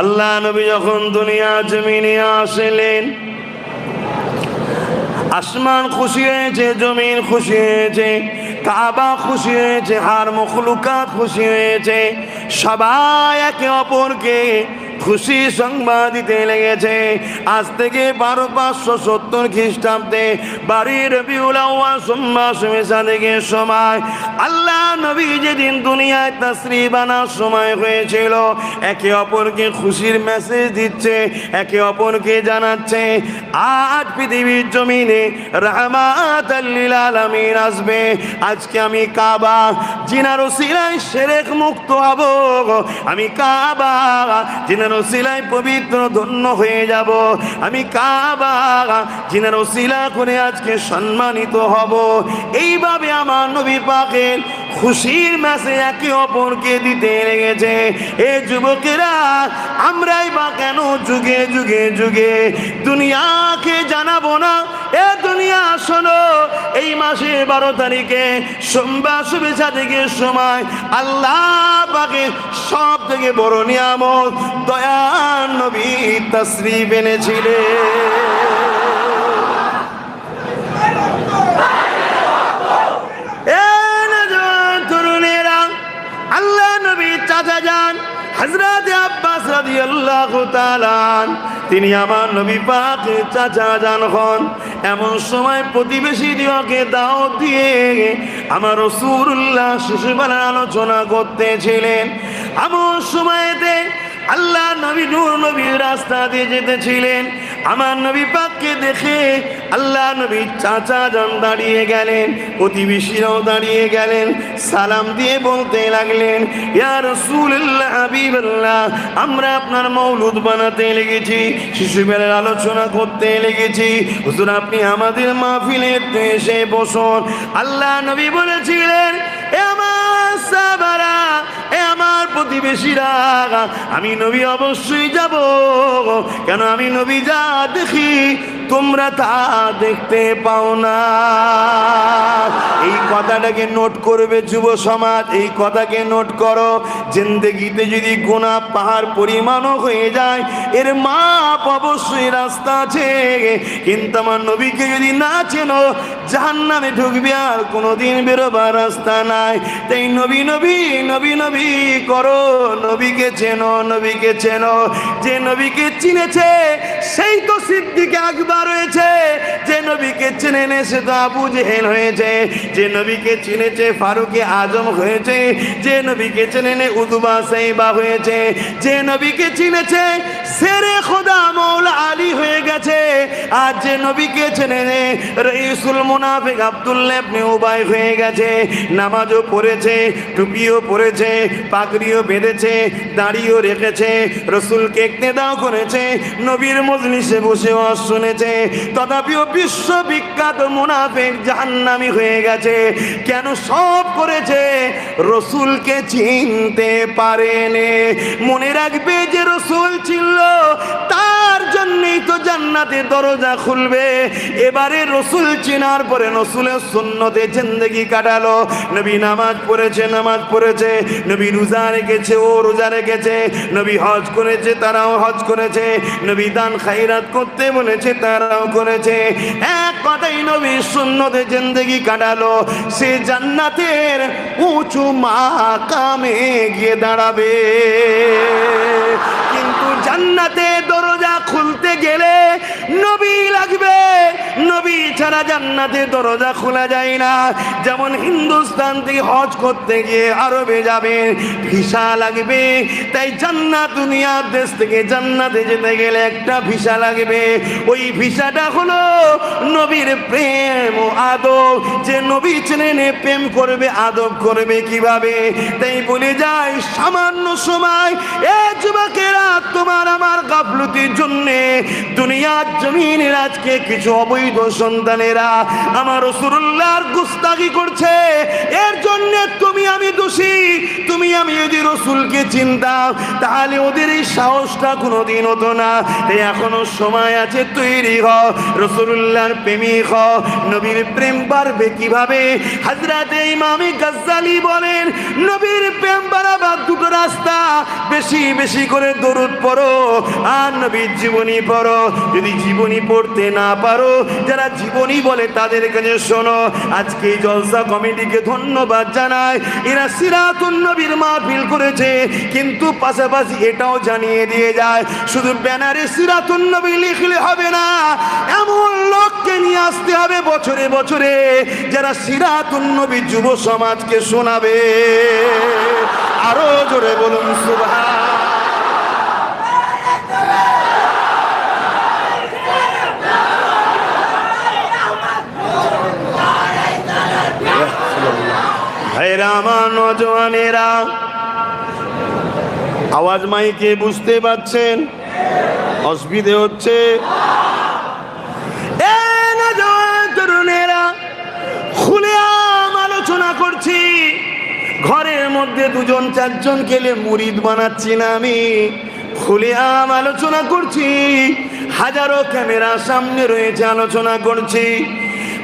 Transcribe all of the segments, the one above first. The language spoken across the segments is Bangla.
আল্লাহ নবী যখন দুনিয়া জমিনে আসলেন, আসমান খুশি হয়েছে, জমিন খুশি হয়েছে, কাবা খুশি হয়েছে, হার মখলুকাত খুশি হয়েছে। সবাই একে অপরকে খুশি সংবাদ দিতে লেগেছে। আজ থেকে ১২৫৭০ খ্রিস্টাব্দে বাড়ির রবিউল আউয়াল সোমবার সাদেকের সময় আল্লাহ নবী যেদিন দুনিয়ায় তাশরীফ আনার সময় হয়েছিল, একে অপরকে খুশির মেসেজ দিচ্ছে, একে অপরকে জানাচ্ছে আজ পৃথিবীর জমিনে রাহমাতাল লিল আলামিন আসবে। আজকে আমি কাবা জিনার ওসিলায় শিরক মুক্ত হব, আমি কাবা জিনার ওসিলায় পবিত্র ধন্য হয়ে যাব, আমি কাবা জিনার ওসিলা করে আজকে সম্মানিত হব। এইভাবে আমার নবী পাকের খুশির মেসেজ একে অপরকে দিতে লেগেছে। এ যুবকেরা, আমরাই বা কেন যুগে যুগে যুগে দুনিয়াকে জানাবো না? এ দুনিয়া শোনো, এই মাসে 12 তারিখে সোমবার শুভেচ্ছা থেকে সময় আল্লাহ পাকে সব থেকে বড় নিয়ামত দয়ার নবী তাশরীফ এনেছিলেন। আল্লাহ নবী চাচা যান হযরত আব্বাস রাদিয়াল্লাহু তাআলা, তিনি আমার নবী পাকের চাচা যান হন। এমন সময় প্রতিবেশীদিওকে দাওয়াত দিয়ে আমার রাসূলুল্লাহ শিশুবেলার আলোচনা করতেছিলেন। এমন সময়তে আল্লাহ নবী নূর নবীর রাস্তা দিয়ে যেতেছিলেন। আমার নবী পাককে দেখে আল্লাহ নবী চাচা যান দাঁড়িয়ে গেলেন, প্রতিবেশীরাও দাঁড়িয়ে গেলেন, সালাম দিয়ে বলতে লাগলেন, ইয়া রাসূলুল্লাহ হাবিবাল্লাহ, আমরা আপনার মৌলুদ বানাতে লেগেছি, শিশুবেলার আলোচনা করতে লেগেছি, হুজুর আপনি আমাদের মাহফিলে এসে বসুন। আল্লাহ নবী বলেছিলেন, এ আমার সাহাবারা, এ আমার প্রতিবেশীরা, আমি নবী অবশ্যই যাব। কেন? আমি নবী যা দেখি তোমরা তা দেখতে পাও না। এই কথাটাকে নোট করবে যুব সমাজ, এই কথাকে নোট করো। জিন্দেগিতে যদি গুনাহ পাহাড় পরিমাণও হয়ে যায়, এর মাপ অবশ্যই রাস্তা আছে। কিন্তু আমার নবীকে যদি না চেনো, জাহান্নামে ঢুকবে, আর কোনোদিন বেরোবার রাস্তা নাই। তাই নবী নবী নবী নবী করো, নবীকে চেনো, নবীকে চেনো। যে নবীকে চিনেছে সেই তো সিদ্দিক আকবর হয়েছে, যে নবীকে চেনে নে সে তো আবু জেহেল হয়েছে, যে নবীকে চিনেছে ফারুকে আজম হয়েছে, যে নবীকে চেনে নে উতবা সাইবা হয়েছে, যে নবীকে চিনেছে শেরে খোদা মৌলা আলী হয়ে গেছে, আর যে নবীকে চেনে নে রাইসুল মুনাফিক আব্দুল্লাহ ইবনে উবাই হয়ে গেছে। নামাজও পড়েছে, টুপিও পরেছে, পাগড়িও বেঁধেছে, দাড়িও রেখেছে, রসুলকে ইক্তেদাও করেছে, নবীর মজলিসে বসে ওয়াজ শুনেছে, তথাপিও বিশ্ববিখ্যাত মুনাফিক জাহান্নামী হয়ে গেছে। কেন সব করেছে? রসুলকে চিনতে পারেনি। মনে রাখবে, যে রসুল ছিল তার জন্যই তো জান্নাতের দরজা খুলবে। এবারে রসুল চেনার পরে রসুলের সুন্নতে জিন্দেগি কাটালো। নবী নামাজ পড়েছে, নামাজ পড়েছে, নবী রোজা রেখেছে, ও রোজা রেখেছে, নবী হজ করেছে, তারাও হজ করেছে, নবী দান খায়রাত করতে বলেছে, তারাও করেছে। এক কথাই নবী সুন্নতে জিন্দেগি কাটালো। সে জান্নাতের উঁচু মাকামে গিয়ে দাঁড়াবে। কিন্তু জান্নাতে দরজা খুলতে গেলে নবী লাগবে, নবী ছাড়া জান্নাতের দরজা খোলা যায় না। যেমন হিন্দুস্তান থেকে হজ করতে গিয়ে আরবে যাবে, ভিসা লাগবে। তাই জান্নাত দুনিয়ার দেশ থেকে জান্নাতে যেতে গেলে একটা ভিসা লাগবে। ওই ভিসাটা হলো নবীর প্রেম ও আদব। যে নবী চেনে প্রেম করবে, আদব করবে কিভাবে? তাই বলে যায়, সামান্য সময় এ যুবকেরা তোমার আমার গাফলতি সম্পত্তির জন্য দুনিয়ার জমিনের আজকে কিছু অবৈধ সন্তানেরা আমার রাসূলুল্লাহর গুস্তাখি করছে। এর জন্য তুমি আমি দোষী। তুমি আমি যদি রাসূলকে চিনতাম তাহলে ওদের এই সাহসটা কোনোদিন হতো না। তাই এখনো সময় আছে, তৈরি হও, রাসূলুল্লাহর প্রেমিক হও। নবীর প্রেম বাড়বে কিভাবে? হযরতে ইমাম গাজ্জালী বলেন, নবীর প্রেম বাড়াবার দুটো রাস্তা, বেশি বেশি করে দরুদ পড়ো আর নবীর জীবনী পড়ো। যদি জীবনী পড়তে না পারো, যারা জীবনী বলে তাদের কাছে শোনো। আজকে এই জলসা কমিটিকে ধন্যবাদ জানাই, এরা সিরাতুন নবীর মাহফিল করেছে, কিন্তু পাশাপাশি এটাও জানিয়ে দিয়ে যায় শুধু ব্যানারে সিরাতুন নবী লিখলে হবে না, এমন লোককে নিয়ে আসতে হবে বছরে বছরে যারা সিরাতুন নবী যুব সমাজকে শোনাবে। আরো জোরে বলুন সুবহান। ভাইরা আমার, নওজওয়ানেরা, আওয়াজ মাইকে বুঝতে পাচ্ছেন? অসুবিধে হচ্ছে? তরুণেরা, খুলে আলোচনা করছি। ঘরের মধ্যে দুজন চারজন খেলে মুরিদ বানাচ্ছি না আমি, খুলে আলোচনা করছি। হাজারো ক্যামেরা সামনে রয়েছে, আলোচনা করছি।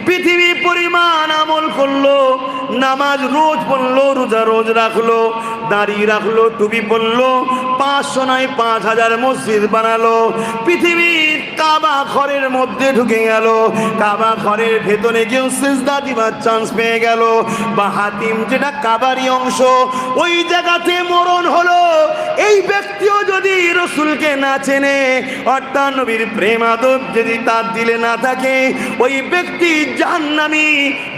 পৃথিবী পরিমাণ আমল করলো, নামাজ রোজ পড়লো, রোজা রোজ রাখলো, দাঁড়িয়ে রাখলো, টুপি পড়লো, 500 নয় 5000 মসজিদ বানালো। পৃথিবীর কাবা ঘরের মধ্যে ঢুকে গেল, কাবা ঘরের ভেতরে কেউ সিজদা দিবার চান্স পেয়ে গেল, বা হাতিম যেটা কাবারই অংশ, ওই জায়গাতে মরণ হলো। এই ব্যক্তিও যদি রাসূলকে না চেনে, অর্থাৎ নবীর প্রেম আদব যদি তার দিলে না থাকে, ওই ব্যক্তি জাহান্নামী,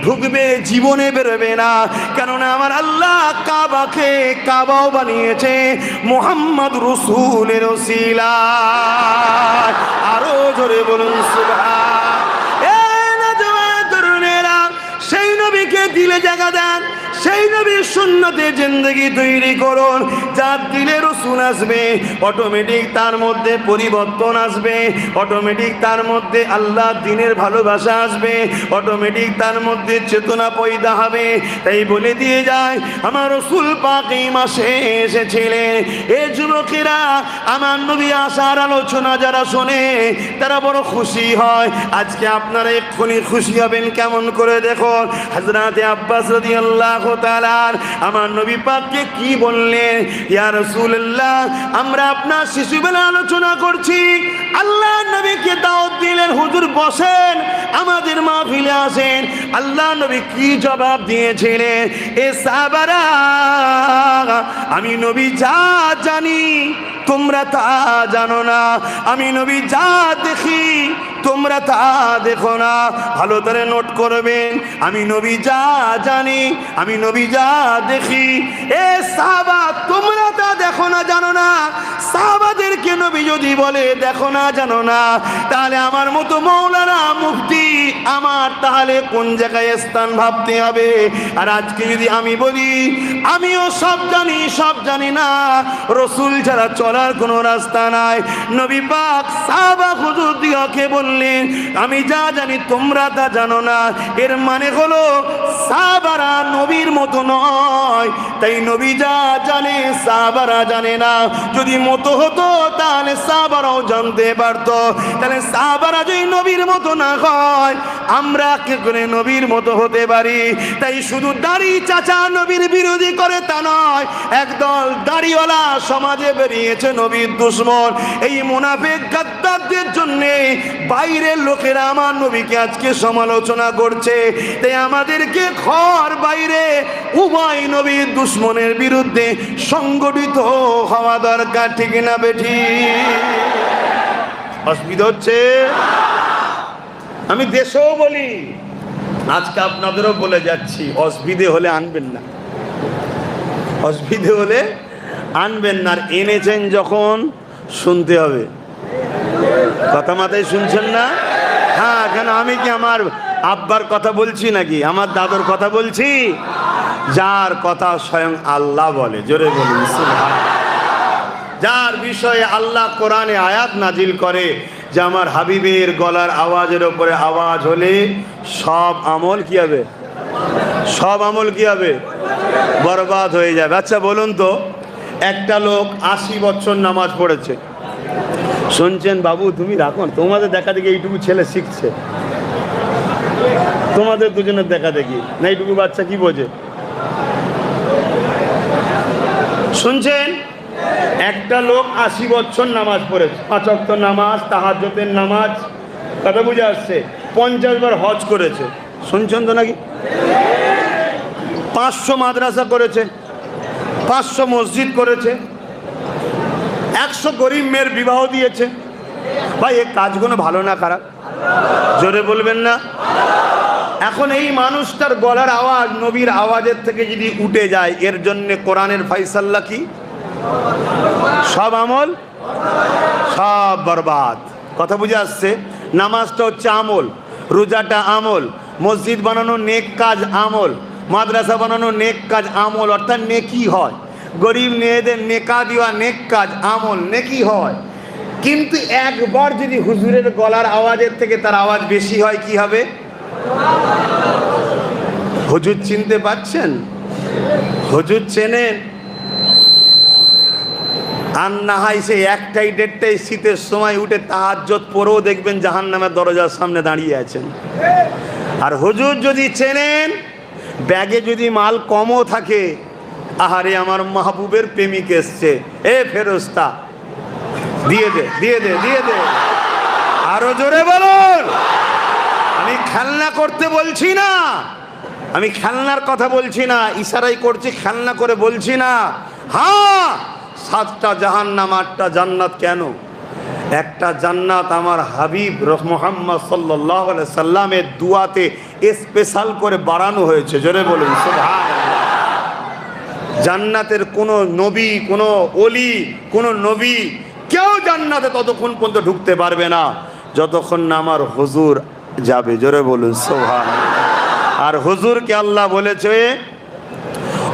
ঢুকবে, জীবনে বেরোবে না। কেননা আমার আল্লাহ কাবাকে কাবাও বানিয়েছে মুহাম্মদ রাসূলের ওসিলা। আরো জোরে বলুন সুবহান। এ নওজওয়ান তরুণেরা, সেই নবীকে দিলে জায়গা দেন, সেই নবীর সুন্নতে জিন্দেগি তৈরি করুন। যার দিলে রাসূল আসবে, অটোমেটিক তার মধ্যে পরিবর্তন আসবে, অটোমেটিক তার মধ্যে আল্লাহ দিনের ভালোবাসা আসবে, অটোমেটিক তার মধ্যে চেতনা পয়দা হবে। তাই বলে দিয়ে যায়, আমার রাসূল পাক এই মাসে এসেছিলেন। এ যুবকেরা, আমার নবী আসার আলোচনা যারা শোনে তারা বড় খুশি হয়। আজকে আপনারা এক্ষুনি খুশি হবেন কেমন করে দেখুন। হযরতে আব্বাস রাদিয়াল্লাহু তাআলা আমার নবী পাককে কি বললেন, ইয়া রাসূলুল্লাহ, আমরা আপনার শিশুবেলা আলোচনা করছি। আল্লাহ নবীকে দাওয়াত দিলেন, হুজুর বসেন, আমাদের মাহফিলে আসেন। আল্লাহ নবী কি জবাব দিয়েছিলেন? এ সাহাবারা, আমি নবী যা জানি তোমরা তা জানো না, আমি নবী যা দেখি তোমরা তা দেখো না। ভালো করে নোট করবেন, আমি নবী যা জানি, আমি নবী যা দেখি। এ সাহাবা, তোমরা তা দেখো না, জানো না। সাহাবাদেরকে নবী যদি বলে দেখো না, জানো না, তাহলে আমার মতো মৌলানা মুফতি আমার তাহলে কোন জায়গায় স্থান ভাবতে হবে? আর আজকে যদি আমি বলি আমিও সব জানি, সব জানি না, রাসূল ছাড়া চলার কোনো রাস্তা নাই। নবী পাক সাহাবা হুজুরদিগকে বললেন, আমি যা জানি তোমরা তা জানো না। এর মানে হলো সাহাবারা নবীর মতো নয়, তাই নবী যা জানে সাহাবারা জানে না। যদি মতো হতো তাহলে সাহাবারাও জানতে পারতো। তাহলে সাহাবারা যদি নবীর মতো না হয়, আমরা কে করে নবীর মতো হতে পারি? তাই শুধু দাড়ি চাচা নবীর বিরোধী করে তা নয়, একদল দাড়িওয়ালা সমাজে বেরিয়েছে নবীর দুশমন। এই মুনাফিক গাদ্দারদের জন্য বাইরের লোকেরা আমার নবীকে আজকে সমালোচনা করছে। তাই আমাদেরকে ঘর বাইরে উভয় নবীর দুশমনের বিরুদ্ধে সংগঠিত হওয়া দরকার, ঠিক না বেঠি? অসুবিধা হচ্ছে? আমি দেশেও বলি, আজকে আপনাদেরও বলে যাচ্ছি, অসুবিধে হলে আনবেন না, অসুবিধে হলে আনবেন না। আর এনেছেন যখন শুনতে হবে। কথা মাথায় শুনছেন না? হ্যাঁ, কেন আমি কি আমার আব্বার কথা বলছি নাকি আমার দাদুর কথা বলছি? যার কথা স্বয়ং আল্লাহ বলে, জোরে বলুন সুবহানাল্লাহ। যার বিষয়ে আল্লাহ কোরআনে আয়াত নাজিল করে যে আমার হাবিবের গলার আওয়াজের ওপরে আওয়াজ হলে সব আমল কি হবে? সব আমল কি হবে? বরবাদ হয়ে যাবে। আচ্ছা বলুন তো, একটা লোক 80 বছর নামাজ পড়েছে, শুনছেন বাবু তুমি রাখুন, তোমাদের দেখা দেখি এইটুকু ছেলে শিখছে, তোমাদের দুজনের দেখা দেখি না, এইটুকু বাচ্চা কি বোঝে? শুনছেন, একটা লোক 80 বছর নামাজ পড়েছে, 5 ওয়াক্ত নামাজ, তাহাজ্জুদের নামাজ, কথা বুঝে আসছে, 50 বার হজ করেছে, শুনছেন তো নাকি? 500 মাদ্রাসা করেছে, 500 মসজিদ করেছে, 100 গরিব মেয়ের বিবাহ দিয়েছে। ভাই এই কাজগুলো ভালো না খারাপ? জোরে বলবেন না? এখন এই মানুষটার গলার আওয়াজ নবীর আওয়াজের থেকে যদি উঠে যায়, এর জন্য কোরআনের ফায়সালা কি? সব আমল সব বরবাদ। কথা বুঝে আসছে? নামাজটা হচ্ছে আমল, রোজাটা আমল, মসজিদ বানানো নেক কাজ আমল, মাদ্রাসা বানানো নেক কাজ আমল, অর্থাৎ নেকি হয়। গরিব মেয়েদের নেকা দেওয়া নেক কাজ আমল, নেকি হয়। কিন্তু একবার যদি হুজুরের গলার আওয়াজের থেকে তার আওয়াজ বেশি হয়, কি হবে? হুজুর চিনতে পারছেন? হুজুর চেনেন? আর না হয় সে 1টায় 1:30টায় শীতের সময় উঠে তাহাজ্জুদ পড়েও দেখবেন জাহান্নামের দরজার সামনে দাঁড়িয়ে আছেন। আর হুজুর যদি চেনেন, ব্যাগে যদি মাল কমও থাকে, আহারে আমার মাহবুবের প্রেমিক এসছে, এ ফেরেশতা দিয়ে দে দিয়ে দে দিয়ে দে, আরো জোরে বলুন। আমি খেলনা করতে বলছি না, আমি খেলনার কথা বলছি না, ইশারাই করছি, খেলনা করে বলছি না। হ্যাঁ, 7টা জাহান্নাম 8টা জান্নাত। কেন? একটা জান্নাত আমার হাবিব মুহাম্মদ সাল্লাল্লাহু আলাইহি সাল্লামের দুয়াতে স্পেশাল করে বাড়ানো হয়েছে। জোরে বলুন সুবহানাল্লাহ। জান্নাতের কোনো নবী, কোনো ওলি, কোনো নবী কেউ জান্নাতে ততক্ষণ পর্যন্ত ঢুকতে পারবে না যতক্ষণ না আমার হুজুর যাবে। জোরে বলুন সুবহানাল্লাহ। আর হুজুরকে আল্লাহ বলেছে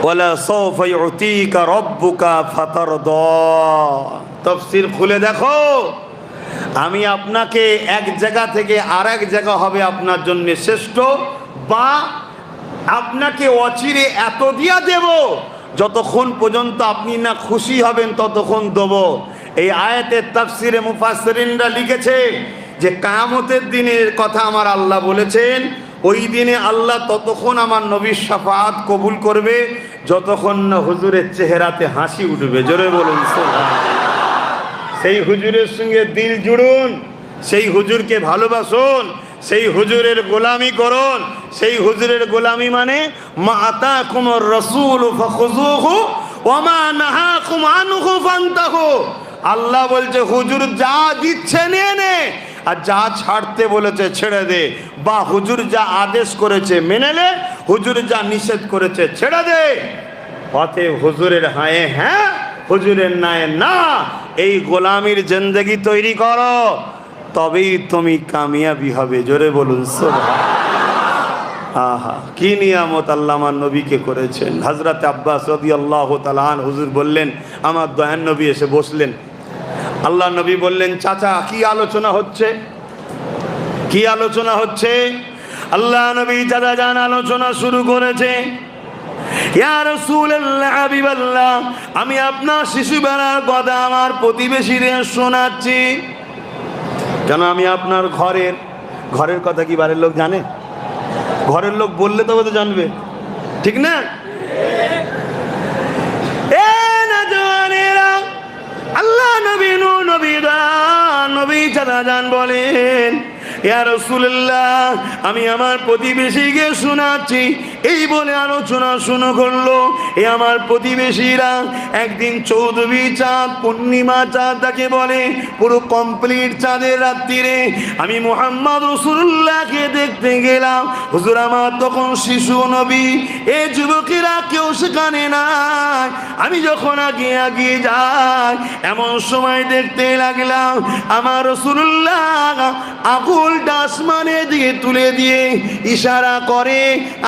ওয়ালা সাওফা ইউতিকা রাব্বুকা ফাতারদা। তাফসীর খুলে দেখো, আমি আপনাকে এক জায়গা থেকে আরেক জায়গা হবে আপনার জন্য শ্রেষ্ঠ, বা আপনাকে অচিরে এত দিয়া দেব যতক্ষণ পর্যন্ত আপনি না খুশি হবেন ততক্ষণ দেব। এই আয়াতের তাফসীরে মুফাসসিরিনরা লিখেছে যে কিয়ামতের দিনের কথা আমার আল্লাহ বলেছেন, ওই দিনে আল্লাহ ততক্ষণ আমার নবীর শাফাআত কবুল করবে যতক্ষণ না হুজুরের চেহারাতে হাসি উঠবে। জোরে বলুন সুবহানাল্লাহ। সেই হুজুরের সঙ্গে দিল জুড়ুন, সেই হুজুরকে ভালোবাসুন, সেই হুজুরের গোলামি করুন। সেই হুজুরের গোলামি মানে মা আতাকুমুর রাসূল ফাখুযুহু ওয়া মা নাহাকুম আনহু ফান্তাহু। আল্লাহ বলছে হুজুর যা দিচ্ছে নিয়ে নে, আর যা ছাড়তে বলেছে ছেড়ে দে, বা হুজুর যা আদেশ করেছে মেনে নে, হুজুর যা নিষেধ করেছে ছেড়ে দে। অতএব হুজুরের হায়ে হ্যাঁ, হুজুরের নায়ে না, এই গোলামির জিন্দেগি তৈরি করো, তবেই তুমি কামিয়াবি হবে। জোরে বলুন সুবহানাল্লাহ। আহা, কি নিয়ামত আল্লাহ আমার নবীকে করেছেন। হযরত আব্বাস রাদিয়াল্লাহু তাআলা আনহু হুজুর বললেন, আমার দয়ার নবী এসে বসলেন। আল্লাহ নবী বললেন, চাচা কি আলোচনা হচ্ছে? কি আলোচনা হচ্ছে? আল্লাহ নবী চাচা জান আলোচনা শুরু করেছে। ইয়া রাসূলুল্লাহ, হাবিবাল্লাহ, আমি আপনার শিশুবেলার কথা আমার প্রতিবেশীদের শোনাচ্ছি। কেন? আমি আপনার ঘরের কথা কি বাড়ির লোক জানে? ঘরের লোক বললে তবে তো জানবে, ঠিক না? আল্লাহ নবী নবী চাচা জান বলেন, ইয়া রাসূলুল্লাহ, আমি আমার প্রতিবেশীকে শোনাচ্ছি। এই বলে আলোচনা শুরু করলো। এ আমার প্রতিবেশীরা একদিন চৌদ্দবী চাঁদ, পূর্ণিমা চাঁদ তাকে বলে, পুরো কমপ্লিট চাঁদের রাত্রিরে আমি মুহাম্মদ রাসূলুল্লাহকে দেখতে গেলাম। হুজুর আমার তখন শিশু নবী, এই যুবকেরা কেউ সেখানে নাই। আমি যখন আগে যাই, এমন সময় দেখতে লাগলাম আমার রাসূলুল্লাহ আগুন আঙুলটা আসমানের দিকে তুলে দিয়ে ইশারা করে,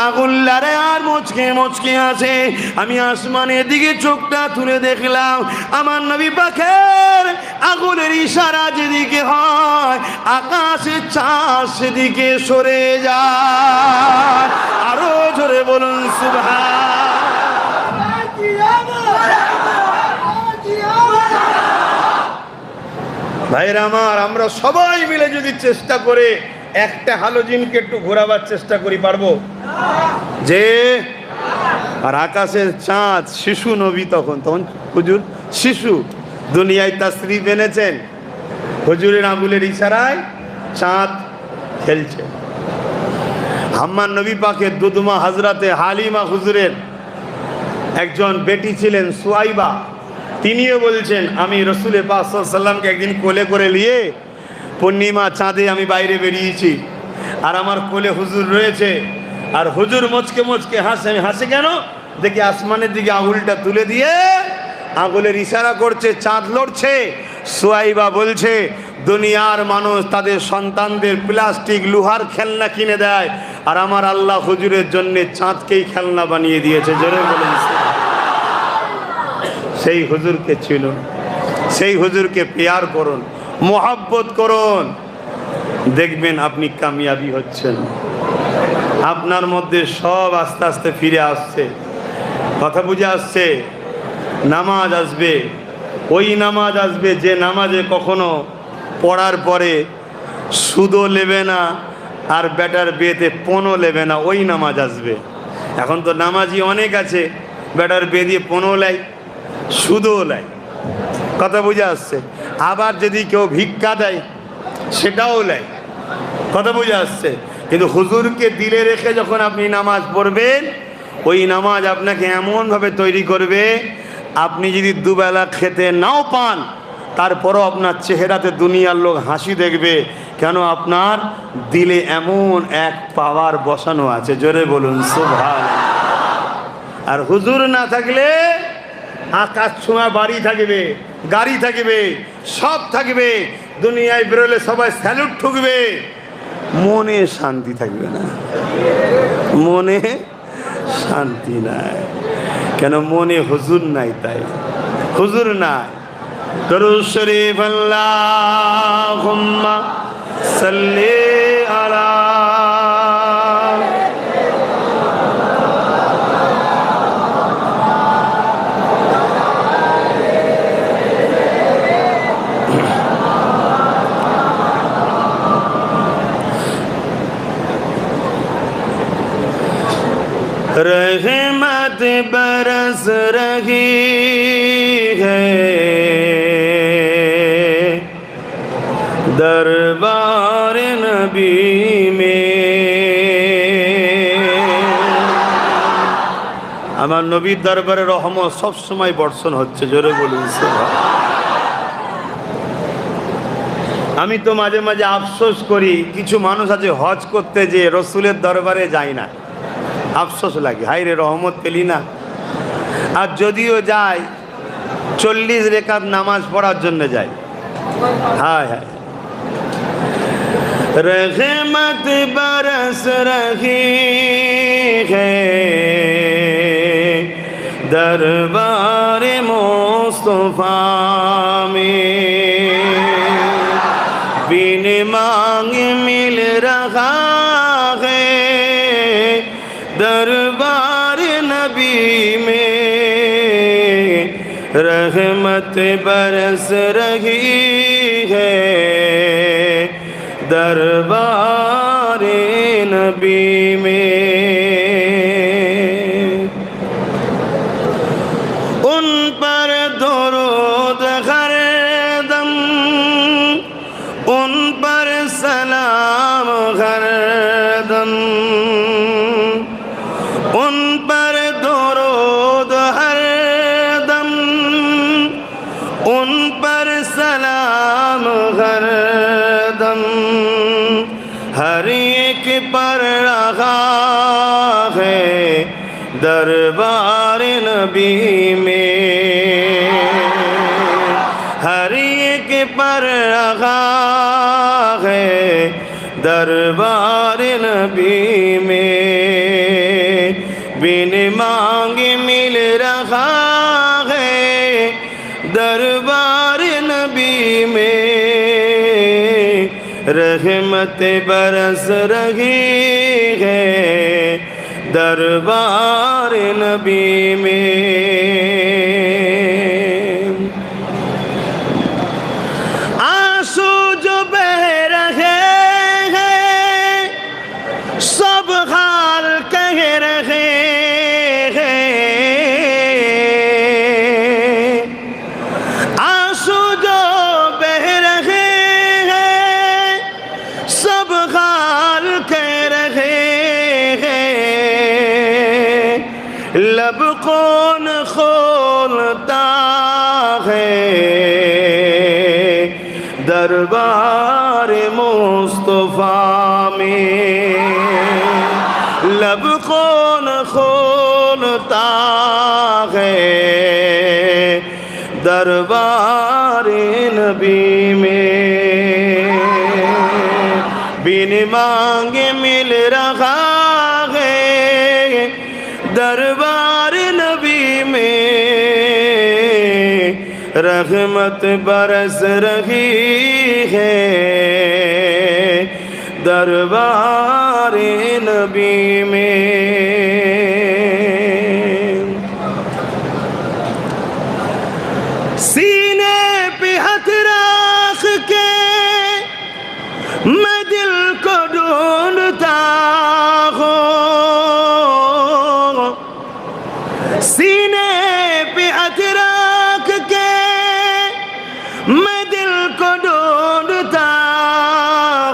আঙুল লারে আর মুচকে মুচকে আছে। আমি আসমানের দিকে চোখটা তুলে দেখলাম, আমার নবী পাকের আঙুলের ইশারা যেদিকে হয় আকাশের চাঁদ সেদিকে সরে যায়। আরো জোরে বলুন সুবহান। ভাইরা আমার, আমরা সবাই মিলে যদি চেষ্টা করে একটা হালোজিনকে একটু ঘোরাবার চেষ্টা করি, পারবো? যে আর আকাশের চাঁদ, শিশু নবী তখন হুজুর শিশু, দুনিয়ায় তাশরীফ এনেছেন, হুজুরের আঙুলের ইশারায় চাঁদ খেলছে। আমার নবী পাকের দুধমা হযরতে হালিমা হুজুরের একজন বেটি ছিলেন সুয়াইবা, তিনিও বলছেন আমি রসুল পাক সাল্লাল্লাহু আলাইহি ওয়াসাল্লামকে একদিন কোলে করে নিয়ে পূর্ণিমা চাঁদে আমি বাইরে বেরিয়েছি, আর আমার কোলে হুজুর রয়েছে, আর হুজুর মুচকে মুচকে হাসে। আমি হাসি কেন? দেখি আসমানের দিকে আঙুলটা তুলে দিয়ে আঙুলের ইশারা করছে, চাঁদ লড়ছে। সুয়াইবা বলছে দুনিয়ার মানুষ তাদের সন্তানদের প্লাস্টিক লোহার খেলনা কিনে দেয়, আর আমার আল্লাহ হুজুরের জন্য চাঁদকেই খেলনা বানিয়ে দিয়েছে। জোরে বলেন। সেই হুজুরকে চিনুন, সেই হুজুরকে পেয়ার করুন, মোহাব্বত করুন, দেখবেন আপনি কামিয়াবি হচ্ছেন। আপনার মধ্যে সব আস্তে আস্তে ফিরে আসছে। কথা বুঝে আসছে? নামাজ আসবে, ওই নামাজ আসবে যে নামাজে কখনো পড়ার পরে সুদও নেবে না আর বেটার বিয়েতে পণও নেবে না, ওই নামাজ আসবে। এখন তো নামাজি অনেক আছে, বেটার বিয়ে দিয়ে পণও লাই, সুদও লাই। কথা বুঝে আসছে? আবার যদি কেউ ভিক্ষা দেয় সেটাও লাই। কথা বুঝে আসছে? কিন্তু হুজুরকে দিলে রেখে যখন আপনি নামাজ পড়বেন, ওই নামাজ আপনাকে এমনভাবে তৈরি করবে, আপনি যদি দুবেলা খেতে নাও পান তারপরও আপনার চেহারাতে দুনিয়ার লোক হাসি দেখবে। কেন? আপনার দিলে এমন এক পাওয়ার বসানো আছে। জোরে বলুন সুবহান। আর হুজুর না থাকলে আকাশ ছোঁয়া বাড়ি থাকবে, গাড়ি থাকবে, সব থাকবে, দুনিয়ায় বেরোলে সবাই স্যালুট ঠুকবে, মনে শান্তি থাকবে না। মনে শান্তি নাই। কেন? মনে হুজুর নাই, তাই হুজুর নাই। দরুদ শরীফ আল্লাহুম্মা সাল্লি আলা रहमत बरस रही है दरबार नबी में। আমার নবীর দরবারে রহমত সব সময় বর্ষণ হচ্ছে। জোরে বলুন। আমি তো মাঝে মাঝে আফসোস করি, কিছু মানুষ আছে হজ করতে যে রসুলের দরবারে যায় না, আফসোস লাগে, হায় রে রহমত পেলি না। আর যদিও যায় 40 রেকাত নামাজ পড়ার জন্য যায়। হায় হায়। रहमत बरस रही है दरबार मुस्तफा में, बिन मांग मिल रहा है दरबार नबी में। रहमत बरस रही है दरबार नबी में। उन पर दरूद हर दम, उन पर सलाम हर दम, उन पर दरूद हर दम, उन पर सलाम हर दम, हर एक पर रहा है दरबार नबी में। हर एक पर रहा है दरबार नबी में बिन मांगे मिल रहा है दरबार नबी में रहमत बरस रही है दरबार नबी में आंसू जो बह रहे हैं सब हाल कह रहे हैं आंसू जो बह रहे हैं सब हाल कह रहे हैं लब कौन खोलता है दरबार मुस्तफा में लब कौन खोलता है दरबार नबी में बिन मांगे मिल रहा है दरबार नबी में रहमत बरस रही है दरबार नबी में सीने पे हाथ रख के मैं दिल को ढूंढता हूँ सीने पे हाथ रख के मैं दिल को ढूंढता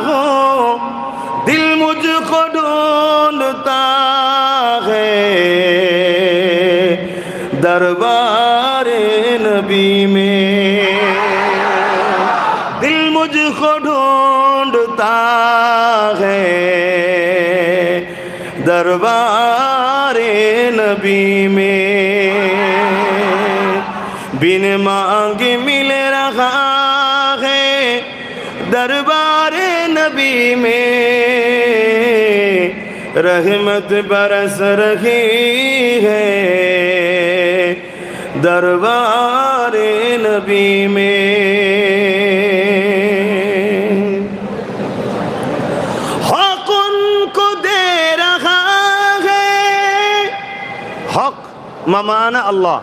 हूँ दिल मुझको ढूंढता है दरबार नबी में दिल मुझको ढूंढता है दरबार नबी में बिन मांगे मिल रहा है दरबार नबी में रहमत बरस रही है दरबार नबी में हक उनको दे रहा है हक ममाना अल्लाह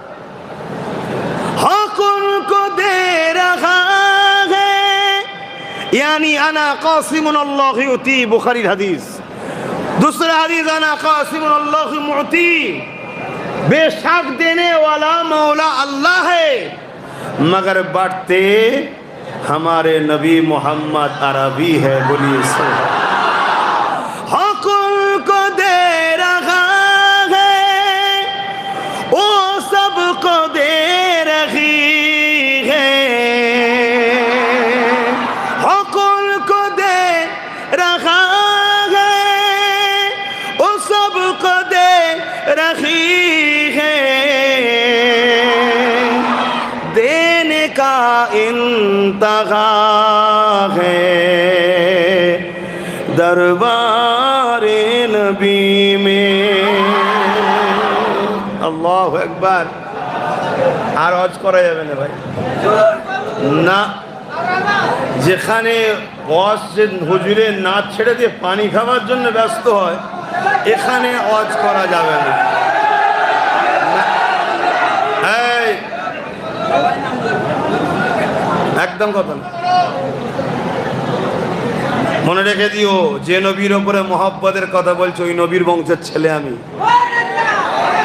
हक उनको दे रहा है यानी अना कासिमुन अल्लाह युती बुखारी हदीस दूसरा हदीस अना कासिमुन अल्लाह मुती बेशक देने वाला मौला अल्लाह है मगर बांटते हमारे नबी मोहम्मद अरबी है बोलिए हक उनको दे रहा है वो सबको दे रही है हक उनको दे रहा है वो सबको दे रही का इंतहा है दरबार नबी में अल्लाहु আকবার আর হজ করা যাবে না ভাই না যেখানে ওয়াজ হুজুরে নাচ ছেড়ে দিয়ে পানি খাওয়ার জন্য ব্যস্ত হয় এখানে হজ করা যাবে না একদম কথা না মনে রেখে দিও যে নবীর উপরে মোহাব্বতের কথা বলছো ওই নবীর বংশের ছেলে আমি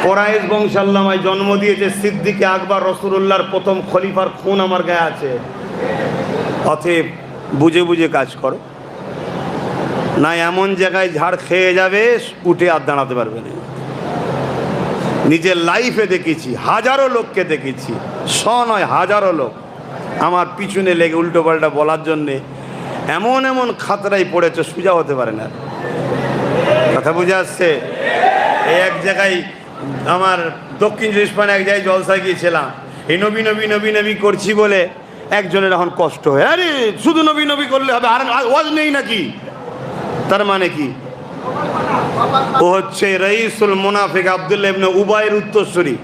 কোরাইশ বংশ আল্লাহ আমায় জন্ম দিয়েছে সিদ্দিকে আকবর রাসূলুল্লাহর প্রথম খলিফার খুন আমার গায়ে আছে অতএব বুঝে বুঝে কাজ করো না এমন জায়গায় ঝাড় খেয়ে যাবে উঠে আর দাঁড়াতে পারবে না নিজের লাইফে দেখেছি হাজারো লোককে দেখেছি নয় হাজারো লোক আমার পিছনে লেগে উল্টো পাল্টা বলার জন্যে এমন এমন খাতরাই পড়েছে সোজা হতে পারে না কথা বুঝে আসছে এক জায়গায় আমার দক্ষিণ চব্বিশ পরগনা এক জায়গায় জলসায় গিয়েছিলাম এই নবী নবী নবী নবী করছি বলে একজনের এখন কষ্ট হয় আরে শুধু নবী নবী করলে হবে আর ওয়াজ নেই নাকি তার মানে কি? ও হচ্ছে রাইসুল মুনাফিক আব্দুল্লাহ ইবনে উবাইয়ের উত্তরসূরি।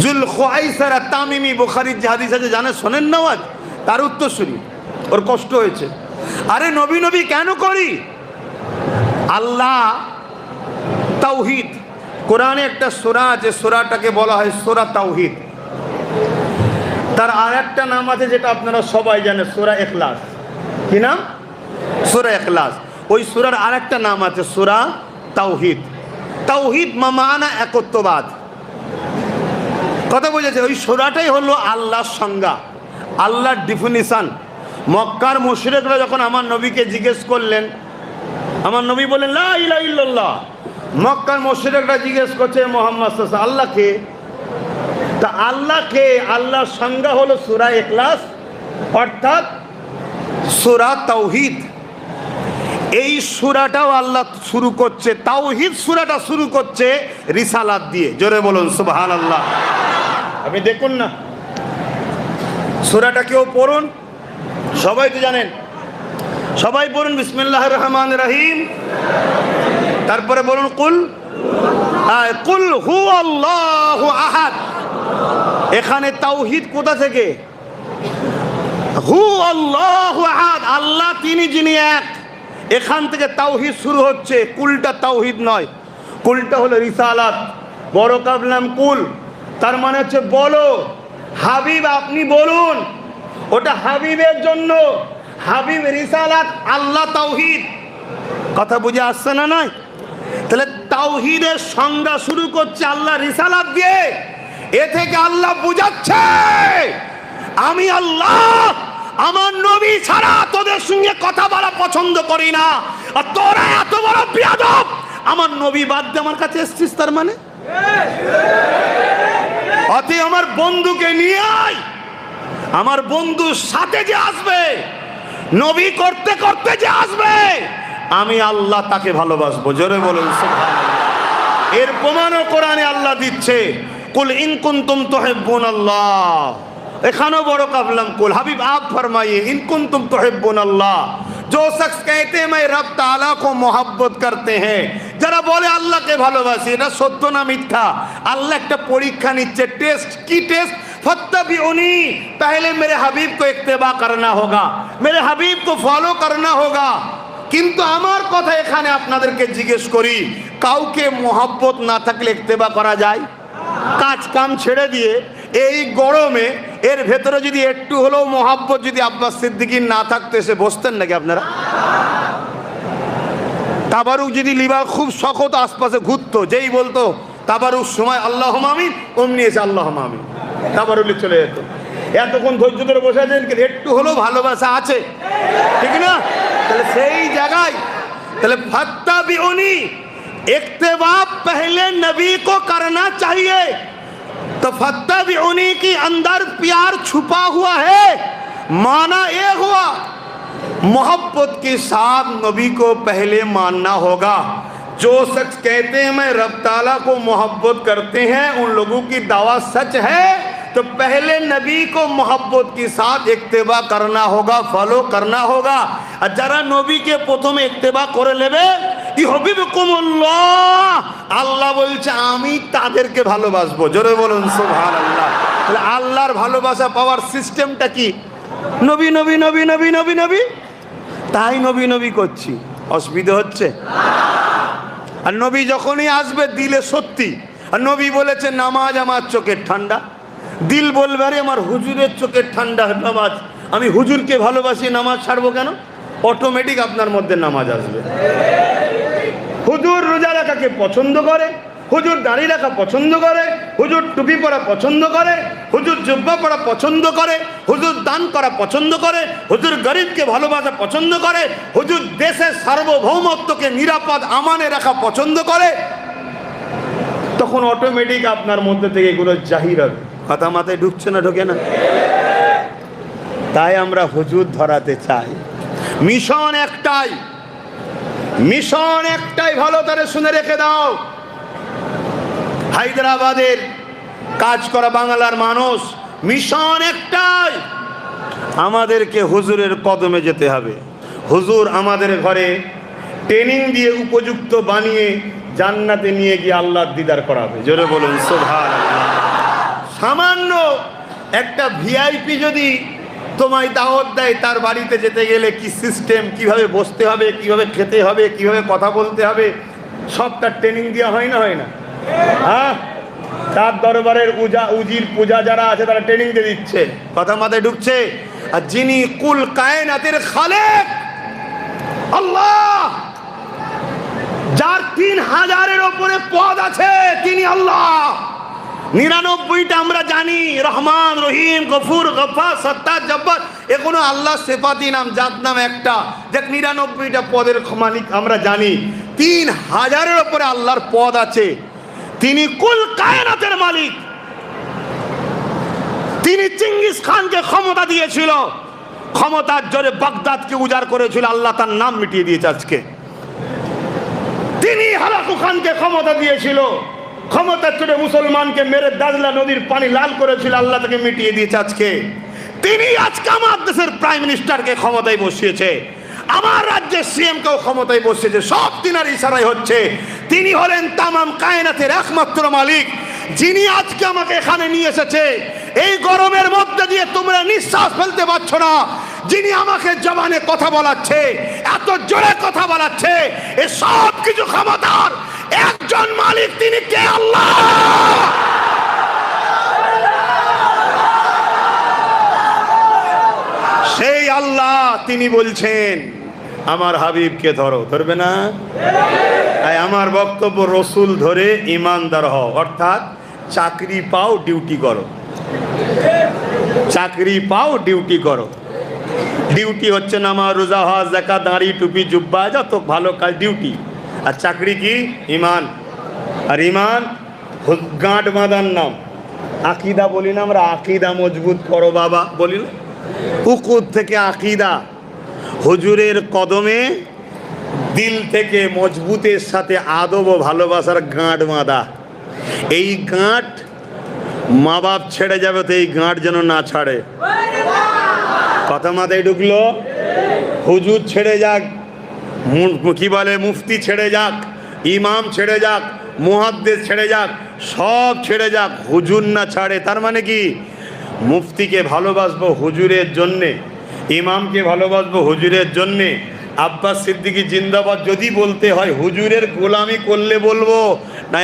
জুল খুয়াইসারা তামিমি, বুখারীর যে হাদিস আছে জানেন, শোনেন না আজ, তার উত্তরসূরি। ওর কষ্ট হয়েছে, আরে নবী নবী কেন করি? আল্লাহ তাওহীদ, কোরআনে একটা সূরা আছে, সূরাটাকে বলা হয় সূরা তাওহীদ। তার আর একটা নাম আছে যেটা আপনারা সবাই জানেন, সূরা ইখলাস। কি নাম? সূরা ইখলাস। ওই সূরার আর একটা নাম আছে সূরা তাওহীদ। তাওহীদ মানা একত্ববাদ, কথা বুঝেছে? ওই সূরাটাই হলো আল্লাহর সংজ্ঞা, আল্লাহর ডিফিনিশন। মক্কার মুশরিকরা যখন আমার নবীকে জিজ্ঞেস করলেন, আমার নবী বললেন লা ইলাহা ইল্লাল্লাহ। মক্কার মুশরিকরা জিজ্ঞেস করছে মুহাম্মদ সাল্লাল্লাহু আলাইহি ওয়াসাল্লাম আল্লাহকে। তা আল্লাহকে, আল্লাহর সংজ্ঞা হলো সূরা ইখলাস, অর্থাৎ সূরা তাওহীদ। এই সূরাটাও আল্লাহ শুরু করছে, তাওহীদ সূরাটা শুরু করছে রিসালাত দিয়ে। জোরে বলুন সুবহানাল্লাহ। আপনি দেখুন না, সূরাটা কেউ পড়ুন, সবাই তো জানেন, সবাই পড়ুন বিসমিল্লাহির রহমানির রহিম, তারপরে বলুন কুল হুয়াল্লাহু আহাদ। এখানে তাওহীদ কোথা থেকে? হুয়াল্লাহু আহাদ, আল্লাহ তিনি যিনি এক, এখান থেকে তাওহীদ শুরু হচ্ছে। কুলটা তাওহীদ নয়, কুলটা হলো রিসালাত। বড় কাবলাম কুল, তার মানে হচ্ছে বলো। হাবিব আপনি বলুন, ওটা হাবিবের জন্য। হাবিব রিসালাত, আল্লাহ তাওহীদ। কথা বুঝে আসছে না? নয়? তাহলে তাওহীদের সংজ্ঞা শুরু করছে আল্লাহ রিসালাত দিয়ে। এ থেকে আল্লাহ বুঝাচ্ছে আমি আল্লাহ, আমার নবী ছাড়া তোদের সঙ্গে কথা বলা পছন্দ করি না। আর তোরা এত বড় বিয়াদব, আমার নবী বাদ দিয়ে আমার কাছে এসেছিস, তার মানে অতি আমার বন্ধুকে নিয়ে আয়। আমার বন্ধুর সাথে যে আসবে, নবী করতে করতে যে আসবে, আমি আল্লাহ তাকে ভালোবাসবো। জোরে বলুন সুবহানাল্লাহ। এর প্রমাণও কোরআনে আল্লাহ দিচ্ছে, কুল ইন কুনতুম তুহিব্বুনাল্লাহ। এখানেও বড় কাবলাম কুল। হাবিব आप फरमाइए इन कुंतुम तुहिब्बुनाल्लाह। जो शख्स कहते हैं मैं रब ताला को मोहब्बत करते हैं, যারা বলে আল্লাহকে ভালোবাসি, এটা সত্য না মিথ্যা? আল্লাহ একটা পরীক্ষা নিচ্ছে, টেস্ট। কি টেস্ট? फत्तबिउनी, पहले मेरे हबीब को इत्तेबा करना होगा, मेरे हबीब को फॉलो करना होगा। কিন্তু আমার কথা এখানে আপনাদেরকে জিজ্ঞেস করি, কাউকে মোহাব্বত না থাকলে ইত্তেবা করা যায়? কাজ কাম ছেড়ে দিয়ে এই গরমে এর ভেতরে যদি একটু হলেও মোহাব্বত যদি আব্বাস সিদ্দিকীর না থাকতো, এসে বসতেন নাকি আপনারা? তাবারুক যদি লিবা খুব শখত আশপাশে ঘুরতো, যেই বলতো তাবারুক সময় আল্লাহুম্মা আমিন, অমনি এসে আল্লাহুম্মা আমিন, তাবারুকে চলে যেত। এতক্ষণ ধৈর্য ধরে বসে আছেন, কিন্তু একটু হলেও ভালোবাসা আছে, ঠিক না? তাহলে সেই জায়গায় তাহলে फत्तबिउनी, इत्तेबा पहले नबी को करना चाहिए। तो फत्तबिउनी के अंदर प्यार छुपा हुआ है, माना ये हुआ मोहब्बत के साथ नबी को पहले मानना होगा। जो शख्स कहते हैं मैं रब ताला को मोहब्बत करते हैं, उन लोगों की दावा सच है, तो पहले नबी को मोहब्बत के साथ इत्तेबा करना होगा, फॉलो करना होगा। और जरा नबी के प्रथम इत्तेबा करे लेबे, ইউহিব্বুকুমুল্লাহ, আল্লাহ বলছে আমি তাদেরকে ভালোবাসবো। জোরে বলুন সুবহানাল্লাহ। তাহলে আল্লাহর ভালোবাসা পাওয়ার সিস্টেমটা কি? নবী নবী নবী নবী নবী নবী, তাই নবী নবী করছি। অসুবিধা হচ্ছে? আর নবী যখনই আসবে দিলে সত্যি। আর নবী বলেছে নামাজ আমার চোখের ঠান্ডা, দিল বলবে আরে আমার হুজুরের চোখের ঠান্ডা নামাজ, আমি হুজুরকে ভালোবাসি, নামাজ ছাড়বো কেন? অটোমেটিক আপনার মধ্যে নামাজ আসবে। হুজুর রোজা রাখাকে পছন্দ করে, হুজুর দাড়ি রাখা পছন্দ করে, হুজুর টুপি পরা পছন্দ করে, হুজুর জুব্বা পরা পছন্দ করে, হুজুর দান করা পছন্দ করে, হুজুর গরিবকে ভালোবাসা পছন্দ করে, হুজুর দেশের সার্বভৌমত্বকে নিরাপদ আমানে রাখা পছন্দ করে, তখন অটোমেটিক আপনার মধ্যে থেকে এগুলো জাহির হবে। কথা মাথায় ঢুকছে না? ঢোকে না? তাই আমরা হুজুর ধরাতে চাই। মিশন একটাই, মিশন একটাই, ভালো করে শুনে রেখে দাও। হায়দ্রাবাদের কাজ করা বাংলার মানুষ, মিশন একটাই, আমাদেরকে হুজুরের কদমে যেতে হবে। হুজুর আমাদের ঘরে ট্রেনিং দিয়ে উপযুক্ত বানিয়ে জান্নাতে নিয়ে গিয়ে আল্লাহর দিদার করাবে। জোরে বলুন সুবহানাল্লাহ। সামান্য একটা ভিআইপি যদি তোমায় দাওয়াত দেয়, তার বাড়িতে যেতে গেলে কি সিস্টেম, কিভাবে বসতে হবে, কিভাবে খেতে হবে, কিভাবে কথা বলতে হবে, সব তার ট্রেনিং দেওয়া হয় না, হয় না? হ্যাঁ, তার দরবারের উজির পূজা যারা আছে তারা ট্রেনিং দিয়ে দিচ্ছে। কথা মাথায় ঢুকছে? আর যিনি কুল কায়নাতের খালেক আল্লাহ, যার 3000-এর ওপরে পদ আছে, তিনি আল্লাহ। 99টা আমরা জানি, রহমান, রহিম, গফুর, গফফার, সত্তার, জব্বার, এখনো আল্লাহ সিফাতি নাম, জাত নাম একটা। দেখ 99টা পদের মালিক আমরা জানি, 3000-এর ওপরে আল্লাহর পদ আছে। তিনি কুল কায়নাতের মালিক। তিনি চিঙ্গিস খানকে ক্ষমতা দিয়েছিল, ক্ষমতার জোরে বাগদাদকে উজাড় করেছিল, আল্লাহ তার নাম মিটিয়ে দিয়েছে আজকে। তিনি হালাকু খানকে ক্ষমতা দিয়েছিল, ক্ষমতার জোরে মুসলমানকে মেরে দাজলা নদীর পানি লাল করেছিল, আল্লাহ তাকে মিটিয়ে দিয়েছে আজকে। তিনি আজকে আমার দেশের প্রাইম মিনিস্টারকে ক্ষমতায় বসিয়েছে, আমার রাজ্যের সিএম কেও ক্ষমতায় বসিয়েছে, সব তিনার ইশারায় হচ্ছে। তিনি হলেন তামাম কায়নাতের একমাত্র মালিক, যিনি আজকে আমাকে এখানে নিয়ে এসেছে। এই গরমের মধ্যে দিয়ে তোমরা নিঃশ্বাস ফেলতে পারছো না, যিনি আমাকে জবানে কথা বলাচ্ছে, এত জোরে কথা বলাচ্ছে, এ সব কিছু ক্ষমতার একজন মালিক, তিনি কে? আল্লাহ। সেই আল্লাহ তিনি বলছেন আমার হাবিবকে ধরো, ধরবে না? আমার বক্তব্য, রসুল ধরে ইমানদার হও, অর্থাৎ চাকরি পাও, ডিউটি করো। চাকরি পাও, ডিউটি করো। ডিউটি হচ্ছে নামাজ, রোজা, হজ, যাকাত, দাড়ি, টুপি, জুব্বা, যত ভালো কাজ ডিউটি। আর চাকরি কি? ইমান। আর ইমান গাঁট বাঁধার নাম। আকিদা বলি না আমরা, আকিদা মজবুত করো বাবা, বলি না? উকুদ থেকে আকিদা, হুজুরের কদমে দিল থেকে মজবুতের সাথে আদব ও ভালোবাসার গাঁট বাঁধা। এই গাঁট মা বাপ ছেড়ে যাবে, তো এই গাঁট যেন না ছাড়ে। কথা মাথায় ঢুকলো? হুজুর ছেড়ে যাক, কি বলে, মুফতি ছেড়ে যাক, ইমাম ছেড়ে যাক, মুহাদ্দিস ছেড়ে যাক, সব ছেড়ে যাক, হুজুর না ছাড়ে। তার মানে কি? মুফতিকে ভালোবাসবো হুজুরের জন্যে, ইমামকে ভালোবাসবো হুজুরের জন্যে, আব্বাস সিদ্দিকী জিন্দাবাদ যদি বলতে হয়, হুজুরের গোলামি করলে বলবো, না